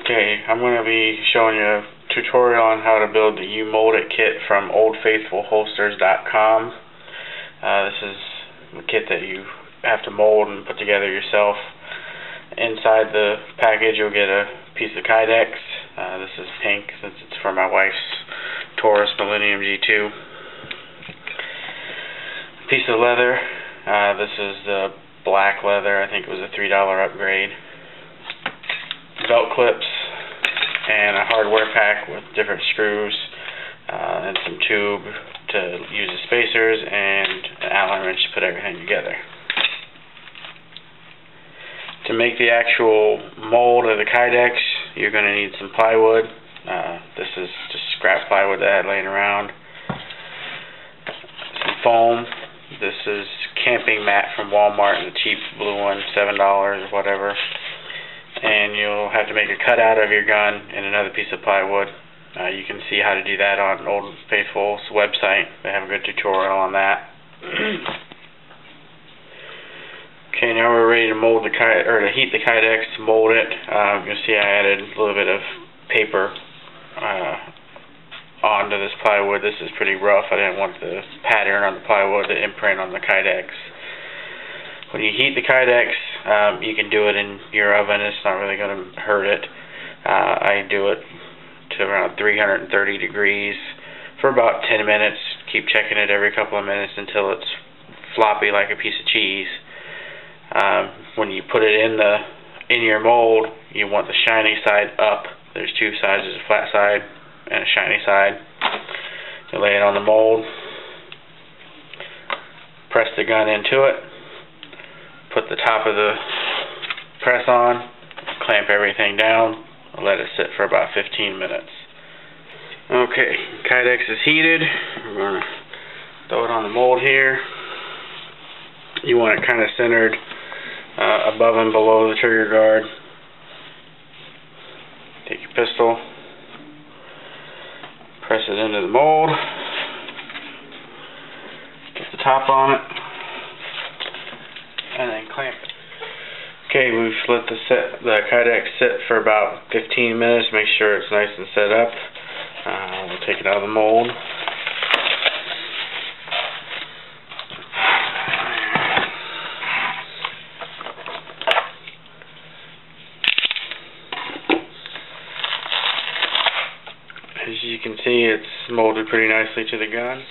Okay, I'm going to be showing you a tutorial on how to build the You Mold It kit from oldfaithfulholsters.com. This is the kit that you have to mold and put together yourself. Inside the package you'll get a piece of kydex. This is pink since it's for my wife's Taurus Millennium G2. A piece of leather. This is the black leather. I think it was a $3 upgrade. Belt clips and a hardware pack with different screws and some tube to use as spacers and an Allen wrench to put everything together. To make the actual mold of the kydex, you're going to need some plywood. This is just scrap plywood that I had laying around. Some foam. This is camping mat from Walmart, the cheap blue one, $7 or whatever. And you'll have to make a cutout of your gun and another piece of plywood. You can see how to do that on Old Faithful's website. They have a good tutorial on that. Okay, now we're ready to mold the to heat the kydex to mold it. You'll see I added a little bit of paper onto this plywood. This is pretty rough. I didn't want the pattern on the plywood to imprint on the kydex. When you heat the kydex, you can do it in your oven. It's not really going to hurt it. I do it to around 330 degrees for about 10 minutes. Keep checking it every couple of minutes until it's floppy like a piece of cheese. When you put it in your mold, you want the shiny side up. There's two sides. There's a flat side and a shiny side. You lay it on the mold. Press the gun into it. Put the top of the press on, clamp everything down, let it sit for about 15 minutes. Okay, kydex is heated. We're going to throw it on the mold here. You want it kind of centered above and below the trigger guard. Take your pistol, press it into the mold, get the top on it, and then clamp it. Okay, we've let the kydex sit for about 15 minutes. Make sure it's nice and set up. We'll take it out of the mold. As you can see, it's molded pretty nicely to the gun.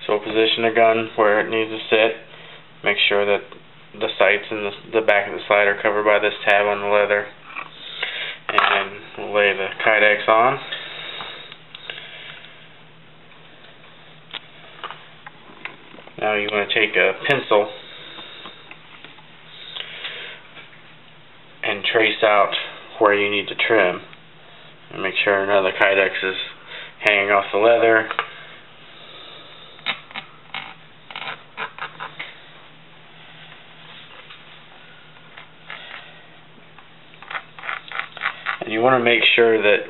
So we'll position the gun where it needs to sit. Make sure that the sights and the back of the slide are covered by this tab on the leather. And we'll lay the kydex on. Now you want to take a pencil and trace out where you need to trim. And make sure none of the kydex is hanging off the leather. And you want to make sure that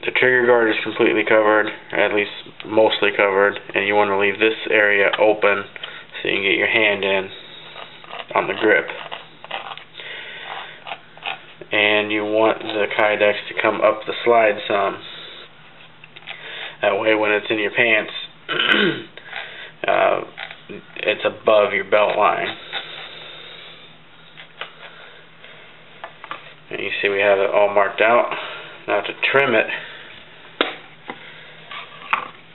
the trigger guard is completely covered, or at least mostly covered, and you want to leave this area open so you can get your hand in on the grip. And you want the kydex to come up the slide some. That way when it's in your pants, it's above your belt line. And you see we have it all marked out. Now to trim it,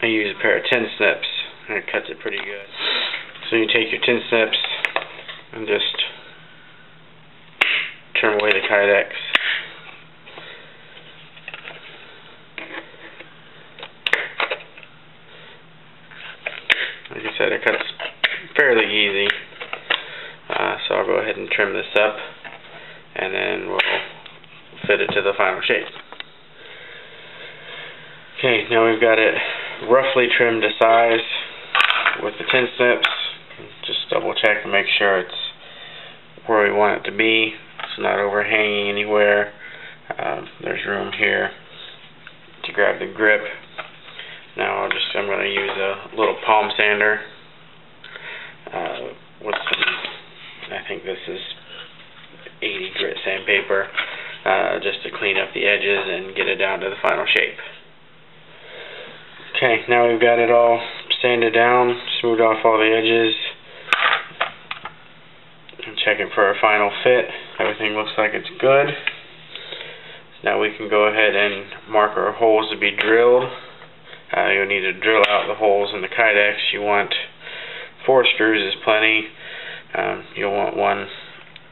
I use a pair of tin snips, and it cuts it pretty good. So you take your tin snips and just trim away the kydex. Like I said, it cuts fairly easy. So I'll go ahead and trim this up, and then we'll fit it to the final shape. Okay, now we've got it roughly trimmed to size with the tin snips. Just double check and make sure it's where we want it to be. It's not overhanging anywhere. There's room here to grab the grip. Now I'm going to use a little palm sander with some, I think this is 80 grit sandpaper. just to clean up the edges and get it down to the final shape. Okay, now we've got it all sanded down, smoothed off all the edges, and checking for a final fit. Everything looks like it's good. Now we can go ahead and mark our holes to be drilled. You'll need to drill out the holes in the kydex. You want 4 screws is plenty. You'll want one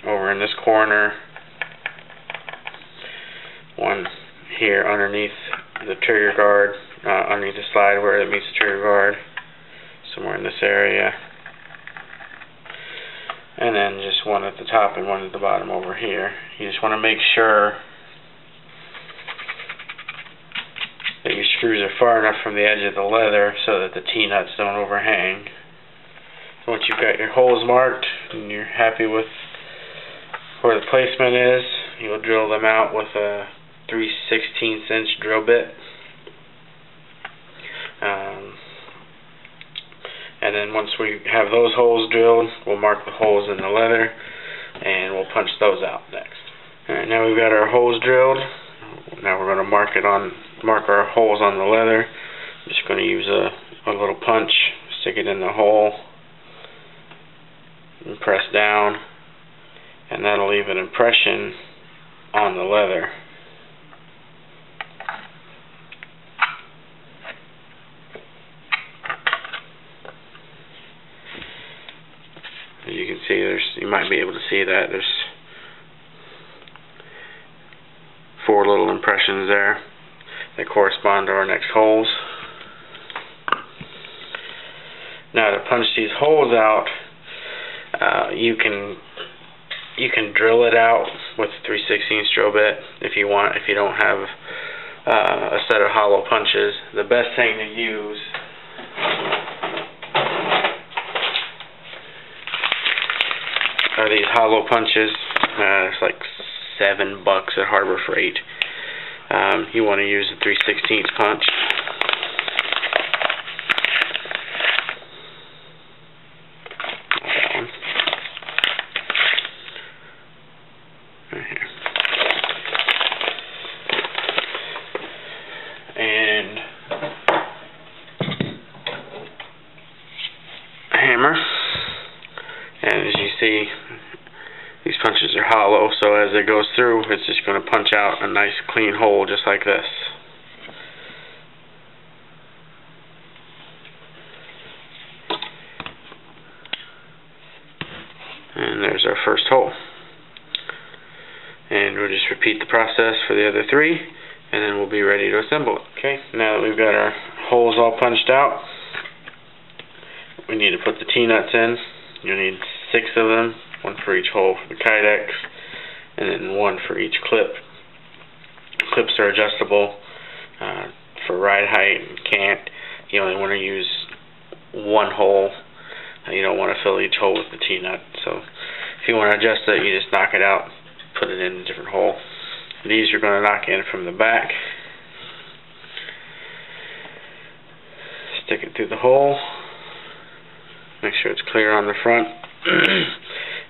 over in this corner, one here underneath the trigger guard, underneath the slide where it meets the trigger guard, somewhere in this area, and then just one at the top and one at the bottom over here. You just want to make sure that your screws are far enough from the edge of the leather so that the T-nuts don't overhang. Once you've got your holes marked and you're happy with where the placement is, you'll drill them out with a 3/16 inch drill bit. And then once we have those holes drilled, we'll mark the holes in the leather and we'll punch those out next. Alright, now we've got our holes drilled. Now we're going to mark our holes on the leather. I'm just going to use a little punch, stick it in the hole, and press down, and that'll leave an impression on the leather. As you can see, you might be able to see that there's 4 little impressions there that correspond to our next holes. Now to punch these holes out, you can drill it out with a 3/16 drill bit if you want. If you don't have a set of hollow punches, the best thing to use are these hollow punches. It's like $7 at Harbor Freight. You want to use the 3/16 punch. Right here. And a hammer. And as you see, these punches are hollow, so as it goes through, it's just going to punch out a nice clean hole just like this. And there's our first hole. And we'll just repeat the process for the other 3, and then we'll be ready to assemble it. Okay, now that we've got our holes all punched out, we need to put the T-nuts in. You'll need 6 of them, 1 for each hole for the kydex, and then 1 for each clip. Clips are adjustable for ride height and cant. You only want to use 1 hole. You don't want to fill each hole with the T-nut. So if you want to adjust it, you just knock it out, put it in a different hole. These you're going to knock in from the back. Stick it through the hole. Make sure it's clear on the front.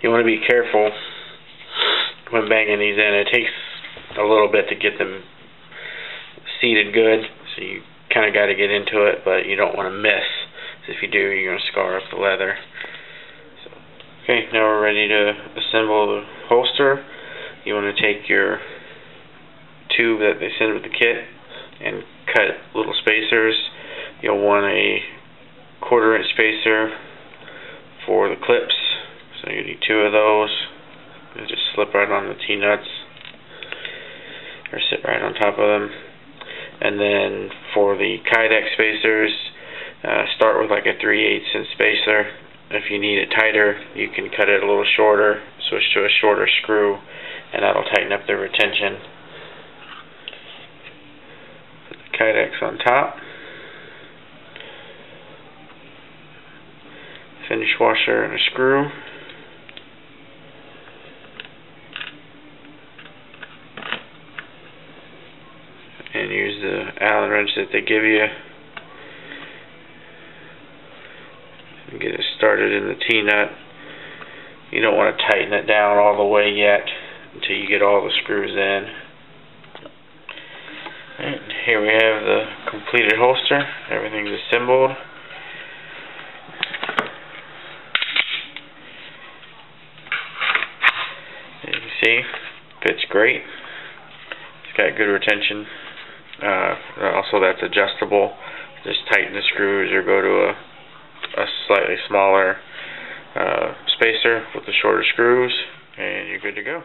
You want to be careful when banging these in. It takes a little bit to get them seated good, so you kind of got to get into it, but you don't want to miss. So if you do, you're going to scar up the leather. So, okay, now we're ready to assemble the holster. You want to take your tube that they send with the kit and cut little spacers. You'll want a 1/4 inch spacer for the clips, so you need 2 of those. They'll just slip right on the T-nuts or sit right on top of them. And then for the kydex spacers, start with like a 3/8 inch spacer. If you need it tighter, you can cut it a little shorter, switch to a shorter screw, and that'll tighten up the retention. Put the kydex on top. Finish washer and a screw. And use the Allen wrench that they give you and get it started in the T-nut. You don't want to tighten it down all the way yet. until you get all the screws in. And here we have the completed holster. Everything's assembled. As you can see, fits great. It's got good retention. Also, that's adjustable. Just tighten the screws or go to a slightly smaller spacer with the shorter screws, and you're good to go.